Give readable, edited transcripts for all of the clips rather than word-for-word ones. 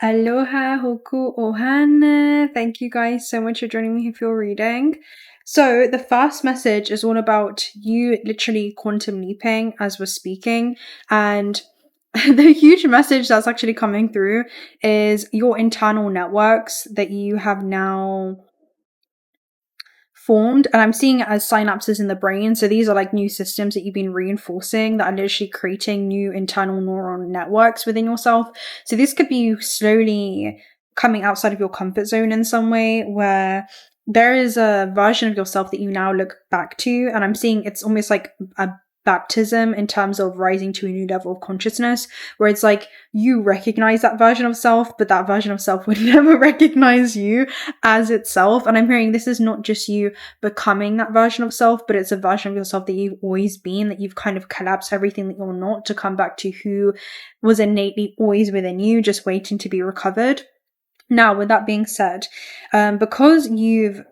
Aloha hoku ohana. Thank you guys so much for joining me for your reading. So the first message is all about you literally quantum leaping as we're speaking, and the huge message that's actually coming through is your internal networks that you have now formed, and I'm seeing it as synapses in the brain. So these are like new systems that you've been reinforcing that are literally creating new internal neural networks within yourself. So this could be you slowly coming outside of your comfort zone in some way, where there is a version of yourself that you now look back to, and I'm seeing it's almost like a baptism in terms of rising to a new level of consciousness, where it's like you recognize that version of self, but that version of self would never recognize you as itself. And I'm hearing this is not just you becoming that version of self, but it's a version of yourself that you've always been, that you've kind of collapsed everything that you're not to come back to who was innately always within you, just waiting to be recovered. Now, with that being said, because you've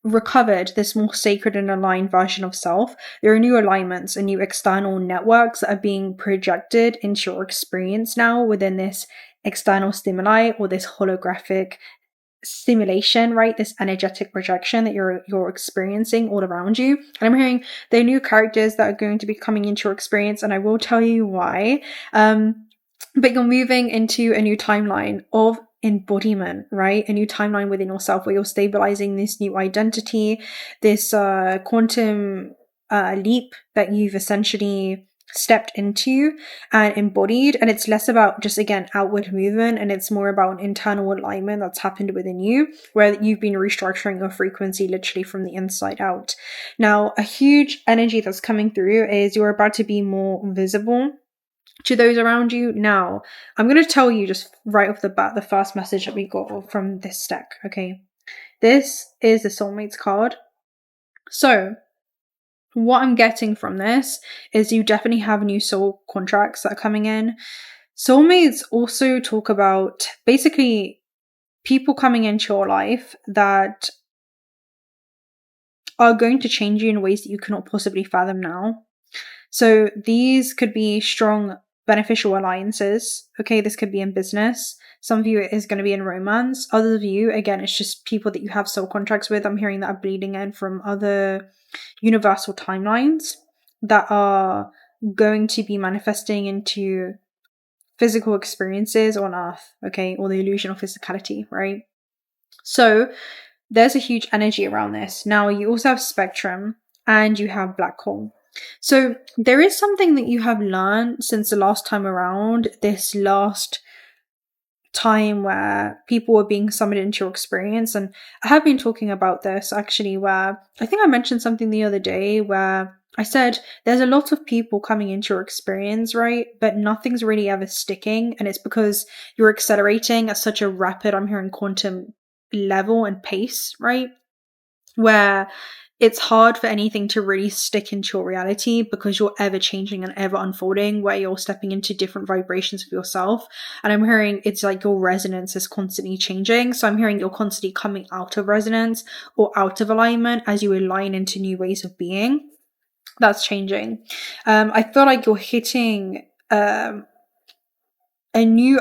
recovered this more sacred and aligned version of self, there are new alignments and new external networks that are being projected into your experience now within this external stimuli or this holographic stimulation, right? This energetic projection that you're experiencing all around you. And I'm hearing there are new characters that are going to be coming into your experience, and I will tell you why. But you're moving into a new timeline of embodiment, right? A new timeline within yourself where you're stabilizing this new identity, this quantum leap that you've essentially stepped into and embodied. And it's less about just, again, outward movement, and it's more about an internal alignment that's happened within you, where you've been restructuring your frequency literally from the inside out. Now, a huge energy that's coming through is you're about to be more visible to those around you. Now, I'm going to tell you just right off the bat the first message that we got from this deck, okay? This is the Soulmates card. So, what I'm getting from this is you definitely have new soul contracts that are coming in. Soulmates also talk about basically people coming into your life that are going to change you in ways that you cannot possibly fathom now. So these could be strong, beneficial alliances. Okay, this could be in business. Some of you it is going to be in romance. Others of you, again, it's just people that you have soul contracts with. I'm hearing that are bleeding in from other universal timelines that are going to be manifesting into physical experiences on Earth, okay, or the illusion of physicality, right? So there's a huge energy around this. Now, you also have spectrum and you have black hole. So there is something that you have learned since the last time around, this last time where people were being summoned into your experience. And I have been talking about this actually, where I think I mentioned something the other day where I said there's a lot of people coming into your experience, right? But nothing's really ever sticking. And it's because you're accelerating at such a rapid, I'm hearing quantum level and pace, right? Where it's hard for anything to really stick into your reality because you're ever changing and ever unfolding, where you're stepping into different vibrations of yourself. And I'm hearing it's like your resonance is constantly changing. So I'm hearing you're constantly coming out of resonance or out of alignment as you align into new ways of being. That's changing. I feel like you're hitting a new...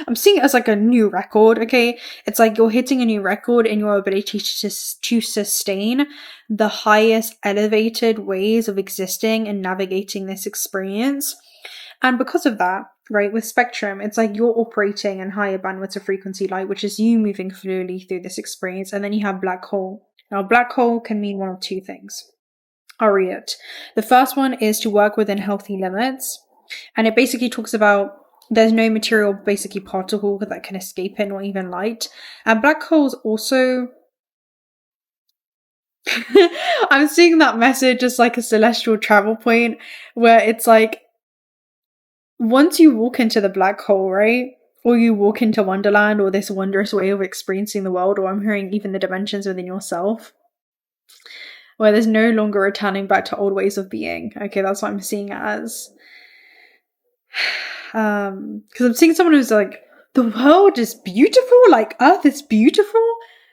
I'm seeing it as like a new record, okay? It's like you're hitting a new record in your ability to sustain the highest elevated ways of existing and navigating this experience. And because of that, right, with spectrum, it's like you're operating in higher bandwidths of frequency light, which is you moving fluidly through this experience. And then you have black hole. Now, black hole can mean one of two things. I'll read it. The first one is to work within healthy limits. And it basically talks about there's no material, basically particle that can escape it, not even light. And black holes also... I'm seeing that message as like a celestial travel point, where it's like, once you walk into the black hole, right? Or you walk into Wonderland, or this wondrous way of experiencing the world, or I'm hearing even the dimensions within yourself, where there's no longer returning back to old ways of being. Okay, that's what I'm seeing it as. Because I'm seeing someone who's like, the world is beautiful, like Earth is beautiful,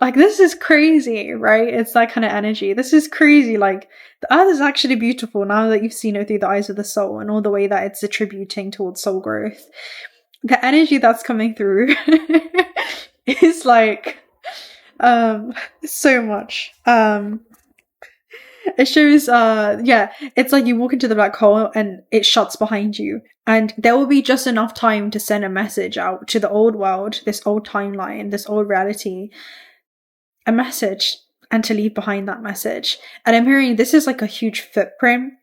like this is crazy, right? It's that kind of energy. This is crazy, like the Earth is actually beautiful now that you've seen it through the eyes of the soul and all the way that it's attributing towards soul growth. the energy that's coming through is like so much. It shows it's like you walk into the black hole and it shuts behind you, and there will be just enough time to send a message out to the old world, this old timeline, this old reality, a message, and to leave behind that message. And I'm hearing this is like a huge footprint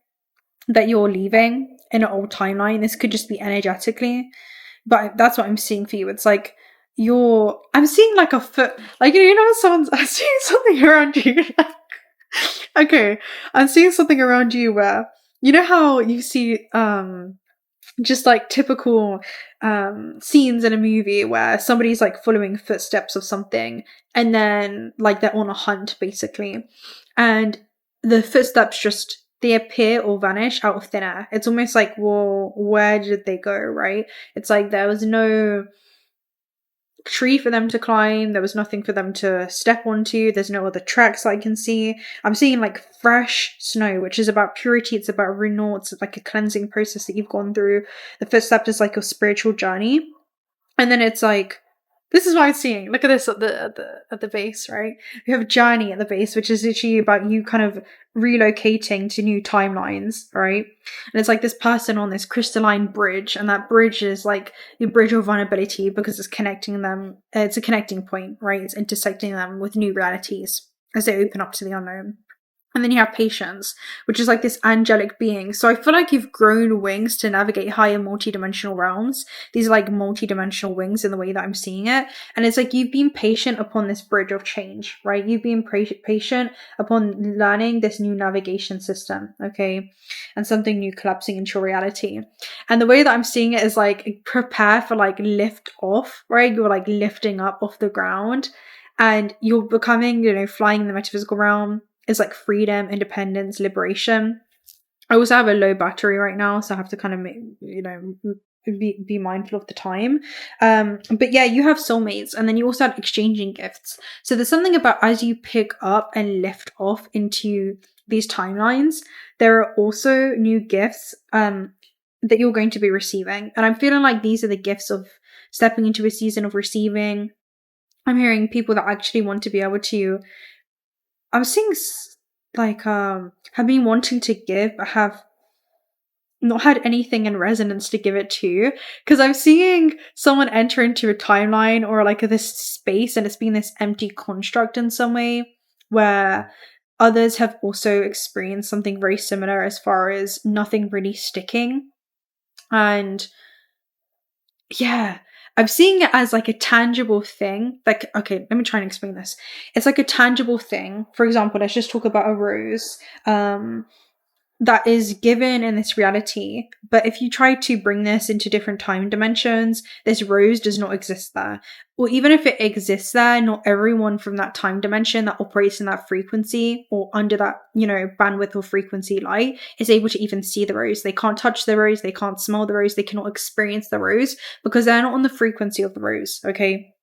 that you're leaving in an old timeline. This could just be energetically, but that's what I'm seeing for you. It's like I'm seeing like a foot, like, you know, I'm seeing something around you. Okay, I'm seeing something around you where, you know how you see just like typical scenes in a movie where somebody's like following footsteps of something, and then like they're on a hunt basically, and the footsteps just, they appear or vanish out of thin air. It's almost like, well, where did they go, right? It's like there was no tree for them to climb, there was nothing for them to step onto, there's no other tracks I can see. I'm seeing like fresh snow, which is about purity, it's about renewal, it's like a cleansing process that you've gone through. The first step is like your spiritual journey, and then it's like, this is what I'm seeing. Look at this at the base, right? You have a journey at the base, which is literally about you kind of relocating to new timelines, right? And it's like this person on this crystalline bridge, and that bridge is like your bridge of vulnerability, because it's connecting them. It's a connecting point, right? It's intersecting them with new realities as they open up to the unknown. And then you have patience, which is like this angelic being. So I feel like you've grown wings to navigate higher multidimensional realms. These are like multidimensional wings in the way that I'm seeing it. And it's like you've been patient upon this bridge of change, right? You've been patient upon learning this new navigation system, okay? And something new collapsing into reality. And the way that I'm seeing it is like, prepare for like lift off, right? You're like lifting up off the ground, and you're becoming, you know, flying in the metaphysical realm. Is like freedom, independence, liberation. I also have a low battery right now, so I have to kind of, you know, be mindful of the time. But yeah, you have soulmates, and then you also have exchanging gifts. So there's something about, as you pick up and lift off into these timelines, there are also new gifts that you're going to be receiving. And I'm feeling like these are the gifts of stepping into a season of receiving. I'm hearing people that actually want to be able to, I'm seeing like have been wanting to give, but have not had anything in resonance to give it to, because I'm seeing someone enter into a timeline or like this space, and it's been this empty construct in some way, where others have also experienced something very similar as far as nothing really sticking. And yeah, I'm seeing it as like a tangible thing. Like, okay, let me try and explain this. It's like a tangible thing. For example, let's just talk about a rose that is given in this reality. But if you try to bring this into different time dimensions, this rose does not exist there. Or even if it exists there, not everyone from that time dimension that operates in that frequency or under that, you know, bandwidth or frequency light is able to even see the rose. They can't touch the rose, they can't smell the rose, they cannot experience the rose, because they're not on the frequency of the rose, okay?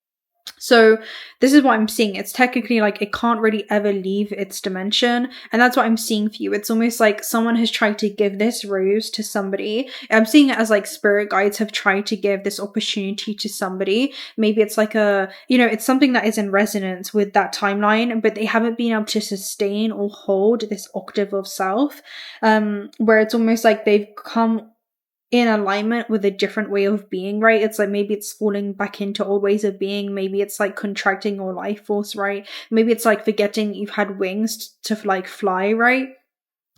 So this is what I'm seeing. It's technically like it can't really ever leave its dimension. And that's what I'm seeing for you. It's almost like someone has tried to give this rose to somebody. I'm seeing it as like spirit guides have tried to give this opportunity to somebody. Maybe it's like a, you know, it's something that is in resonance with that timeline, but they haven't been able to sustain or hold this octave of self, where it's almost like they've come in alignment with a different way of being, right? It's like maybe it's falling back into old ways of being. Maybe it's like contracting your life force, right? Maybe it's like forgetting you've had wings to like fly, right?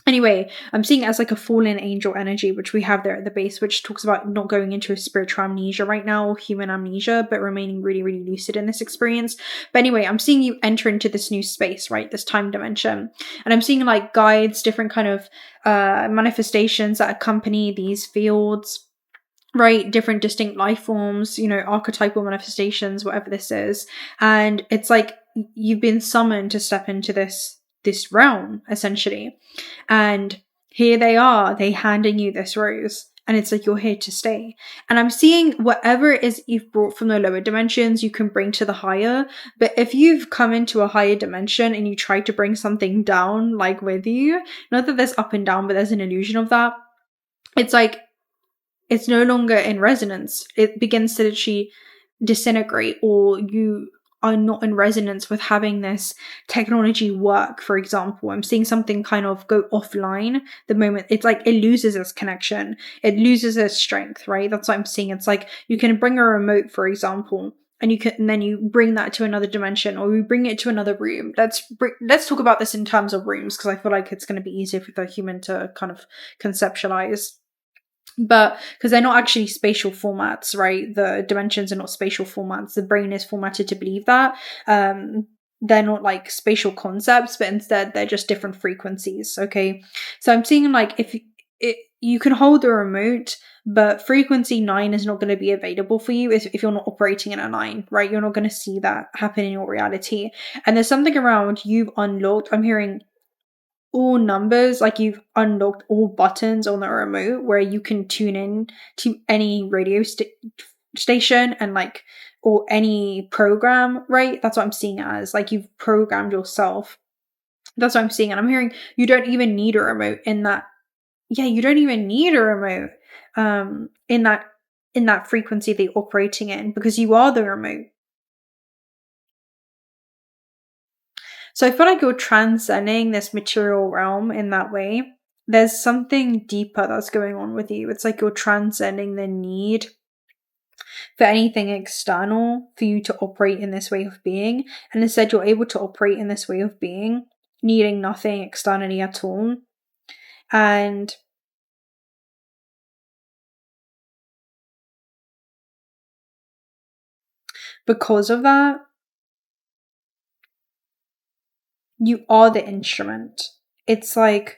Anyway, I'm seeing it as like a fallen angel energy, which we have there at the base, which talks about not going into a spiritual amnesia right now, or human amnesia, but remaining really, really lucid in this experience. But anyway, I'm seeing you enter into this new space, right? This time dimension. And I'm seeing like guides, different kind of manifestations that accompany these fields, right? Different distinct life forms, you know, archetypal manifestations, whatever this is. And it's like you've been summoned to step into this realm, essentially. And here they are, they handing you this rose, and it's like you're here to stay. And I'm seeing whatever it is you've brought from the lower dimensions, you can bring to the higher. But if you've come into a higher dimension and you try to bring something down, like with you, not that there's up and down, but there's an illusion of that. It's like it's no longer in resonance. It begins to literally disintegrate, or you are not in resonance with having this technology work. For example, I'm seeing something kind of go offline the moment it's like it loses its connection, it loses its strength, right? That's what I'm seeing. It's like you can bring a remote, for example, and then you bring that to another dimension, or you bring it to another room. Let's talk about this in terms of rooms, because I feel like it's going to be easier for the human to kind of conceptualize. But because they're not actually spatial formats, right? The dimensions are not spatial formats. The brain is formatted to believe that. They're not like spatial concepts, but instead they're just different frequencies. Okay. So I'm seeing like you can hold the remote, but frequency 9 is not going to be available for you if you're not operating in a 9, right? You're not going to see that happen in your reality. And there's something around you've unlocked. I'm hearing all numbers, like you've unlocked all buttons on the remote where you can tune in to any radio station and like, or any program, right? That's what I'm seeing as like you've programmed yourself. That's what I'm seeing. And I'm hearing you don't even need a remote in that. Yeah, you don't even need a remote in that frequency that you're operating in, because you are the remote. So I feel like you're transcending this material realm in that way. There's something deeper that's going on with you. It's like you're transcending the need for anything external for you to operate in this way of being. And instead, you're able to operate in this way of being, needing nothing externally at all. And because of that, you are the instrument. It's like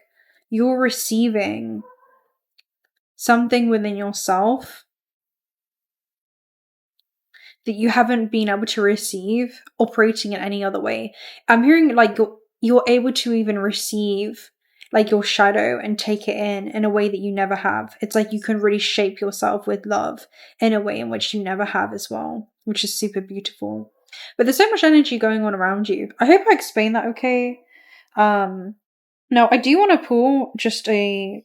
you're receiving something within yourself that you haven't been able to receive operating in any other way. I'm hearing like you're able to even receive like your shadow and take it in a way that you never have. It's like you can really shape yourself with love in a way in which you never have as well, which is super beautiful. But there's so much energy going on around you. I hope I explained that okay. Now I do want to pull just a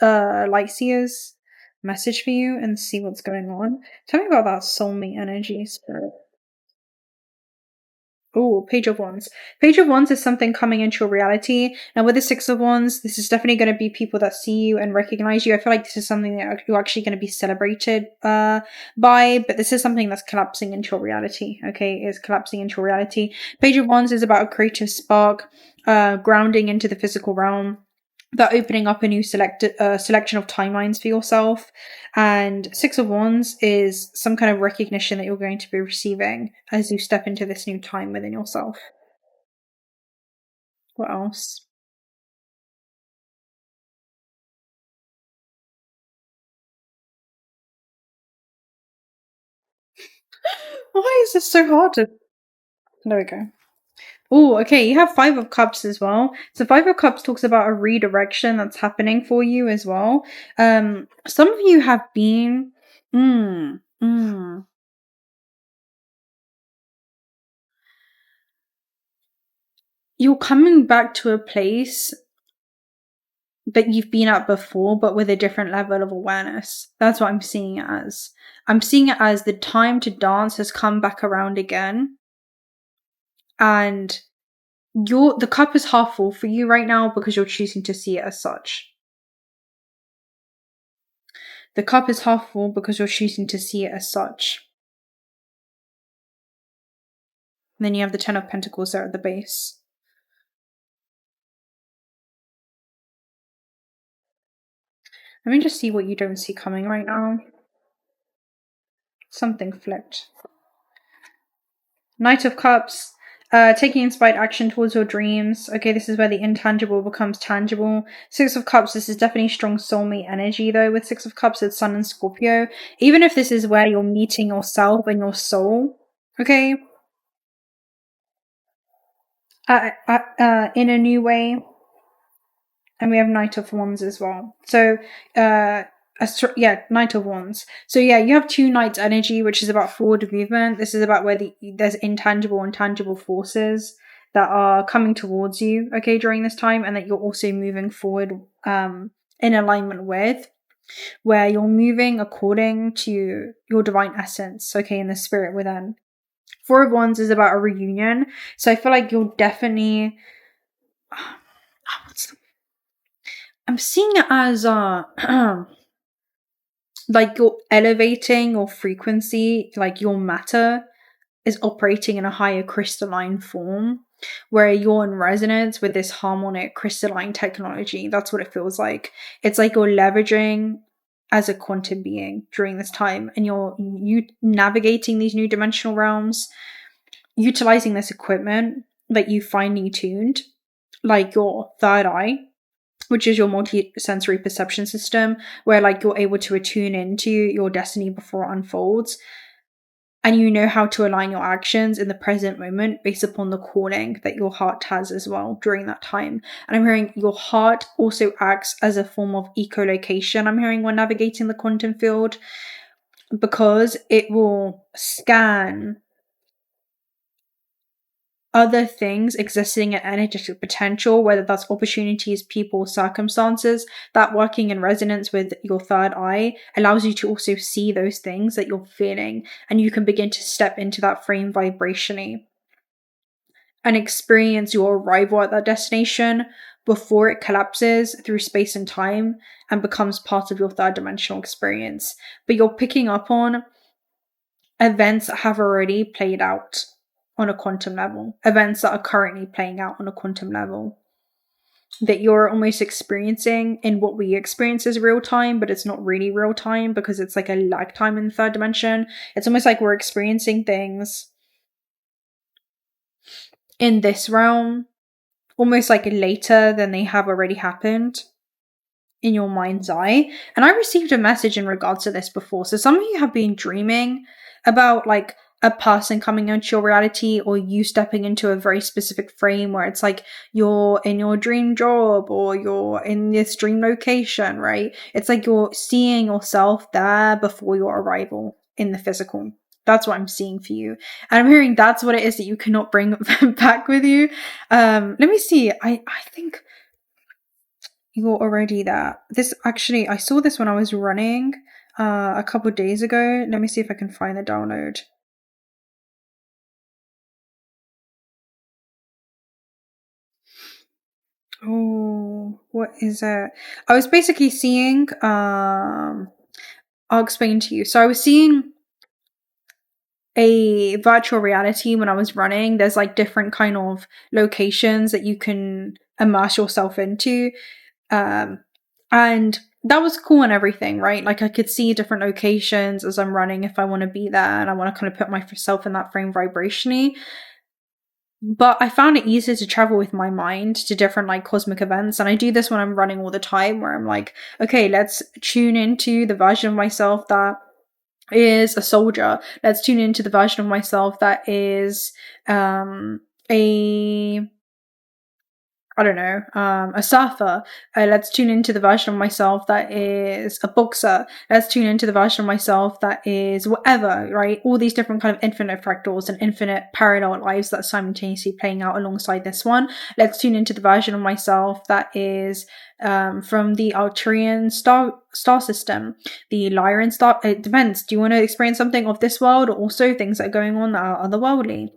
Lycia's message for you and see what's going on. Tell me about that soulmate energy, spirit. Oh, Page of Wands. Page of Wands is something coming into your reality. Now, with the Six of Wands, this is definitely going to be people that see you and recognize you. I feel like this is something that you're actually going to be celebrated by, but this is something that's collapsing into your reality. Okay, it's collapsing into your reality. Page of Wands is about a creative spark, grounding into the physical realm, that opening up a new selection of timelines for yourself. And Six of Wands is some kind of recognition that you're going to be receiving as you step into this new time within yourself. What else? Why is this so hard to... There we go. Oh, okay, you have Five of Cups as well. So Five of Cups talks about a redirection that's happening for you as well. Some of you have been... You're coming back to a place that you've been at before, but with a different level of awareness. That's what I'm seeing it as. I'm seeing it as the time to dance has come back around again. And the cup is half full for you right now because you're choosing to see it as such. The cup is half full because you're choosing to see it as such. And then you have the Ten of Pentacles there at the base. Let me just see what you don't see coming right now. Something flipped. Knight of Cups. Taking inspired action towards your dreams. Okay, this is where the intangible becomes tangible. Six of Cups, this is definitely strong soulmate energy though. With Six of Cups, it's Sun and Scorpio. Even if this is where you're meeting yourself and your soul, okay? In a new way. And we have Knight of Wands as well. So, Knight of Wands. So yeah, you have two Knights energy, which is about forward movement. This is about where there's intangible and tangible forces that are coming towards you, okay, during this time, and that you're also moving forward in alignment with. where you're moving according to your divine essence, okay, in the spirit within. Four of Wands is about a reunion. So I feel like you're definitely... I'm seeing it as like you're elevating your frequency, like your matter is operating in a higher crystalline form, where you're in resonance with this harmonic crystalline technology. That's what it feels like. It's like you're leveraging as a quantum being during this time, and you navigating these new dimensional realms, utilizing this equipment that you finely tuned, like your third eye, which is your multi-sensory perception system, where like you're able to attune into your destiny before it unfolds. And you know how to align your actions in the present moment based upon the calling that your heart has as well during that time. And I'm hearing your heart also acts as a form of echolocation, I'm hearing, when navigating the quantum field, because it will scan other things existing in energetic potential, whether that's opportunities, people, circumstances. That working in resonance with your third eye allows you to also see those things that you're feeling, and you can begin to step into that frame vibrationally and experience your arrival at that destination before it collapses through space and time and becomes part of your third dimensional experience. But you're picking up on events that have already played out on a quantum level, events that are currently playing out on a quantum level, that you're almost experiencing in what we experience as real time, but it's not really real time because it's like a lag time in the third dimension. It's almost like we're experiencing things in this realm almost like later than they have already happened in your mind's eye. And I received a message in regards to this before. So some of you have been dreaming about like a person coming into your reality, or you stepping into a very specific frame where it's like you're in your dream job or you're in this dream location, right? It's like you're seeing yourself there before your arrival in the physical. That's what I'm seeing for you. And I'm hearing that's what it is that you cannot bring back with you. Let me see. I think you're already there. This actually, I saw this when I was running a couple days ago. Let me see if I can find the download. Oh, what is it? I was basically seeing, I'll explain to you. So I was seeing a virtual reality when I was running. There's like different kind of locations that you can immerse yourself into. And that was cool and everything, right? Like I could see different locations as I'm running if I want to be there and I want to kind of put myself in that frame vibrationally. But I found it easier to travel with my mind to different like cosmic events. And I do this when I'm running all the time, where I'm like, okay, let's tune into the version of myself that is a soldier. Let's tune into the version of myself that is a surfer. Let's tune into the version of myself that is a boxer. Let's tune into the version of myself that is whatever, right? All these different kind of infinite fractals and infinite parallel lives that are simultaneously playing out alongside this one. Let's tune into the version of myself that is from the Arcturian star system, the Lyran star. It depends. Do you want to experience something of this world, or also things that are going on that are otherworldly?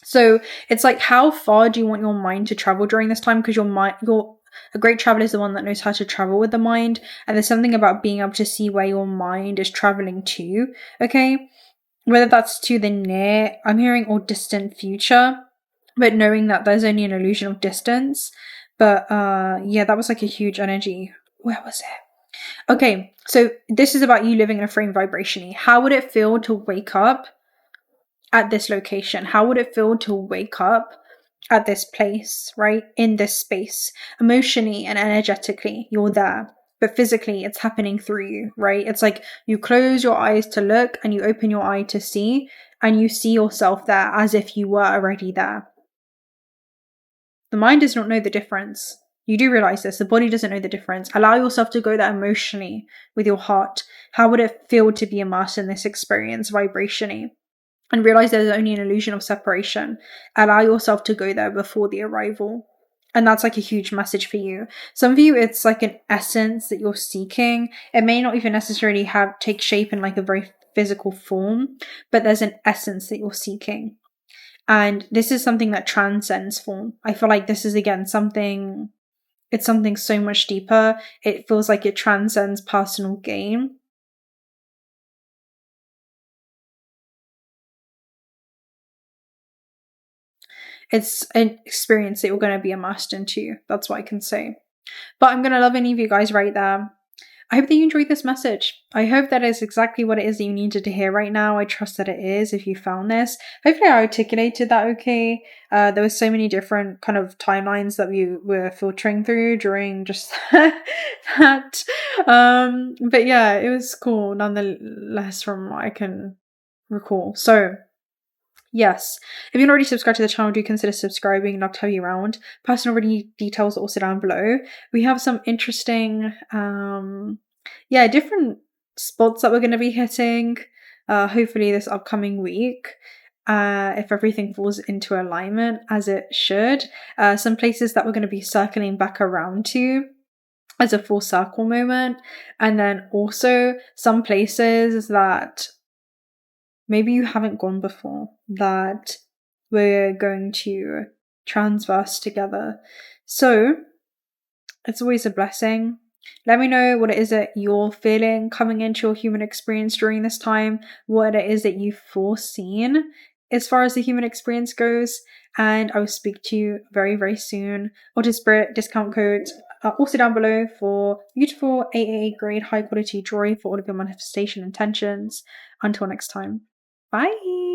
So it's like, how far do you want your mind to travel during this time? Because a great traveler is the one that knows how to travel with the mind. And there's something about being able to see where your mind is traveling to, okay? Whether that's to the near, I'm hearing, or distant future, but knowing that there's only an illusion of distance. But yeah, that was like a huge energy. Where was it? Okay, so this is about you living in a frame vibrationally. How would it feel to wake up at this location? How would it feel to wake up at this place, right? In this space, emotionally and energetically, you're there, but physically it's happening through you, right? It's like you close your eyes to look and you open your eye to see, and you see yourself there as if you were already there. The mind does not know the difference. You do realize this. The body doesn't know the difference. Allow yourself to go there emotionally with your heart. How would it feel to be immersed in this experience vibrationally? And realize there's only an illusion of separation. Allow yourself to go there before the arrival. And that's like a huge message for you. Some of you, it's like an essence that you're seeking. It may not even necessarily take shape in like a very physical form, but there's an essence that you're seeking. And this is something that transcends form. I feel like this is, again, it's something so much deeper. It feels like it transcends personal gain. It's an experience that you're going to be immersed into. That's what I can say. But I'm going to love any of you guys right there. I hope that you enjoyed this message. I hope that is exactly what it is that you needed to hear right now. I trust that it is if you found this. Hopefully I articulated that okay. There were so many different kind of timelines that we were filtering through during just that. But yeah, it was cool nonetheless from what I can recall. So yes, if you're not already subscribed to the channel, do consider subscribing and I'll tell you around. Personal reading details are also down below. We have some interesting, different spots that we're going to be hitting, hopefully this upcoming week, if everything falls into alignment as it should. Some places that we're going to be circling back around to as a full circle moment, and then also some places that maybe you haven't gone before that we're going to transverse together. So it's always a blessing. Let me know what it is that you're feeling coming into your human experience during this time, what it is that you've foreseen as far as the human experience goes, and I will speak to you very, very soon. Autism Spirit discount codes are also down below for beautiful AAA grade high quality jewelry for all of your manifestation intentions. Until next time. Bye!